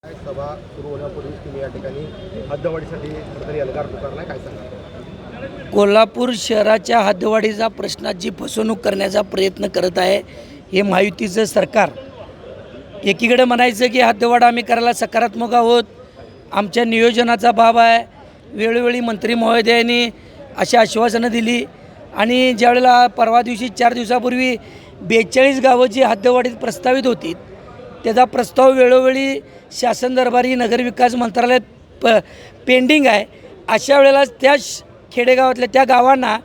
सभा सुरू होण्यापूर्वीच तुम्ही या ठिकाणी हद्दवाढीसाठी कुठेतरी एल्गार पुकारलाय, काय सांगा? कोल्हापूर शहराच्या हद्दवाढीचा प्रश्नात जी फसवणूक करण्याचा प्रयत्न करत आहे हे महायुतीचं सरकार. एकीकडे म्हणायचं की हद्दवाढ आम्ही करायला सकारात्मक आहोत, आमच्या नियोजनाचा भाग आहे. वेळोवेळी मंत्री महोदयांनी अशी आश्वासनं दिली आणि ज्यावेळेला परवा दिवशी 4 दिवसापूर्वी 42 गावं जी हद्दवाढीत प्रस्तावित होती त्याचा प्रस्ताव वेळोवेळी शासन दरबारी नगरविकास मंत्रालयात पेंडिंग आहे. अशा वेळेला त्या खेडेगावातल्या त्या गावांना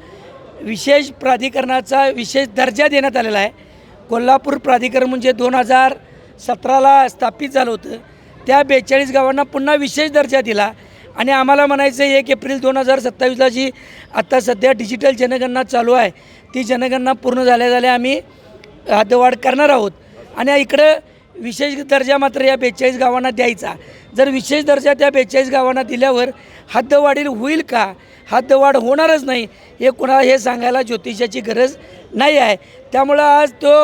विशेष प्राधिकरणाचा विशेष दर्जा देण्यात आलेला आहे. कोल्हापूर प्राधिकरण म्हणजे 2017ला स्थापित झालं होतं. त्या 42 गावांना पुन्हा विशेष दर्जा दिला आणि आम्हाला म्हणायचं 1 एप्रिल 2027ला जी आत्ता सध्या डिजिटल जनगणना चालू आहे ती जनगणना पूर्ण झाल्या आम्ही हद्दवाढ करणार आहोत. आणि इकडं विशेष दर्जा मात्र या 42 गावांना द्यायचा. जर विशेष दर्जा त्या 42 गावांना दिल्यावर हद्दवाढील होईल का? हद्दवाढ होणारच नाही हे कोणाला हे सांगायला ज्योतिषाची गरज नाही आहे. त्यामुळं आज तो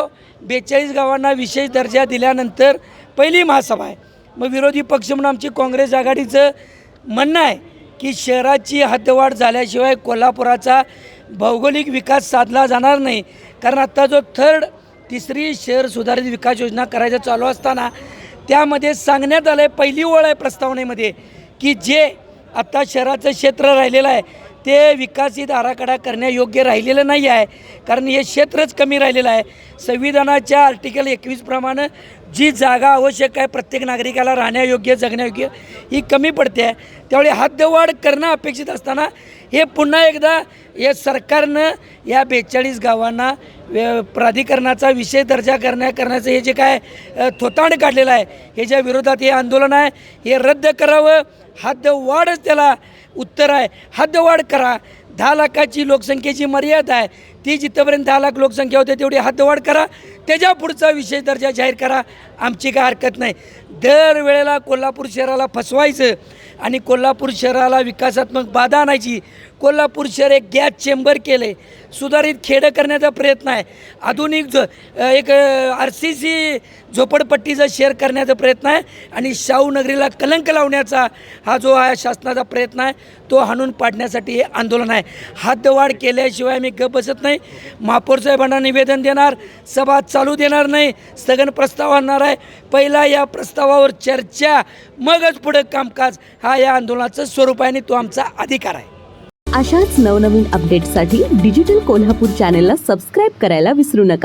42 गावांना विशेष दर्जा दिल्यानंतर पहिली महासभा आहे. मग विरोधी पक्ष म्हणून आमची काँग्रेस आघाडीचं म्हणणं आहे की शहराची हद्दवाढ झाल्याशिवाय कोल्हापुराचा भौगोलिक विकास साधला जाणार नाही. कारण आत्ता जो तिसरी शहर सुधारित विकास योजना करायचं चालू असताना त्यामध्ये सांगण्यात आलं आहे, पहिली ओळ आहे प्रस्तावनेमध्ये, की जे आत्ता शहराचं क्षेत्र राहिलेलं आहे ते विकसित आराखडा करण्यायोग्य राहिलेलं नाही आहे. कारण हे क्षेत्रच कमी राहिलेलं आहे. संविधानाच्या आर्टिकल 21 प्रमाणे जी जागा आवश्यक आहे प्रत्येक नागरिकाला राहण्यायोग्य जगण्यायोग्य ही कमी पडते आहे. त्यामुळे हद्दवाढ करणं अपेक्षित असताना हे पुन्हा एकदा या सरकारनं या 42 गावांना प्राधिकरणाचा विशेष दर्जा करण्याचं हे जे काय थोतांड काढलेलं आहे ह्याच्या विरोधात हे आंदोलन आहे. हे रद्द करावं. हद्दवाढच त्याला उत्तर आहे. हद्दवाढ करा. 10 लाखाची लोकसंख्येची मर्यादा आहे ती जिथंपर्यंत 10 लाख लोकसंख्या होते तेवढी हद्दवाढ करा. त्याच्या पुढचा विशेष दर्जा जाहीर करा. आमची काय हरकत नाही. दरवेळेला कोल्हापूर शहराला फसवायचं आणि कोल्हापूर शहराला विकासात्मक बाधा आणायची. कोल्हापूर शहर एक गॅस चेंबर केले, सुधारित खेडं करण्याचा प्रयत्न आहे. आधुनिक एक RCC झोपडपट्टीचं शहर करण्याचा प्रयत्न आहे आणि शाहू नगरीला कलंक लावण्याचा हा जो आहे शासनाचा प्रयत्न आहे तो हाणून पाडण्यासाठी हे आंदोलन आहे. हद्दवाढ केल्याशिवाय मी गप बसत नाही. महापौर साहेबांना निवेदन देणार, सभा चालू देणार नाही, स्थगन प्रस्ताव आणणार आहे. पहिला या प्रस्तावावर चर्चा मगच पुढे कामकाज हा या आंदोलनाचं स्वरूप आहे आणि तो आमचा अधिकार आहे. अशाच नवनवीन अपडेट्ससाठी डिजिटल कोल्हापूर चॅनेलला सबस्क्राईब करायला विसरू नका.